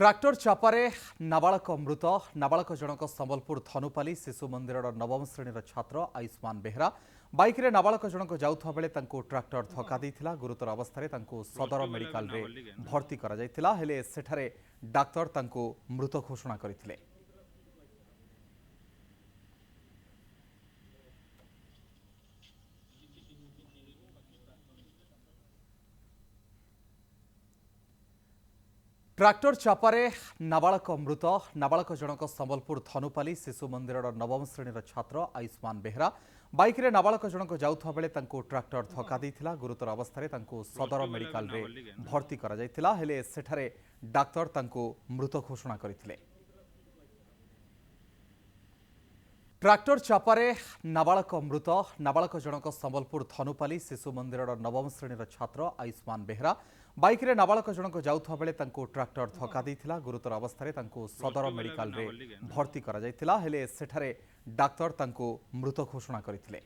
Tractor चापारे नाबालक मृत नाबालक जनक संबलपुर धनुपाली शिशु मंदिर नवम श्रेणी छात्र आयुष्मान बेहरा बाइक रे नाबालक जनक जाउथा बेले तांको ट्राक्टर धक्का देइथिला। गुरुतर अवस्था तांको सदर मेडिकल रे भर्ती करा जाइथिला, हेले सेठारे डाक्तर तांको मृत घोषणा करथिले। ट्राक्टर चापारे नाबालक मृत नाबालक जनक संबलपुर धनुपाली शिशु मंदिर नवम श्रेणी छात्र आयुष्मान बेहरा बाइक रे नाबालक जनक जाउथा बेले तांको ट्राक्टर धक्का देइथिला। गुरुतर अवस्था तांको सदर मेडिकल रे भर्ती करा जाइथिला, हेले सेठारे डाक्तर तांको मृत घोषणा करथिले। ट्राक्टर चापारे नाबालक मृत नाबालक जनक संबलपुर धनुपाली शिशु मंदिर नवम श्रेणी छात्र आयुष्मान बेहरा बाइक रे नाबालक जनक जाउथा बेले तांको ट्राक्टर धक्का देइथिला। गुरुतर अवस्था तांको सदर मेडिकल रे भर्ती करा जाइथिला, हेले सेठारे डाक्तर तांको मृत घोषणा करथिले।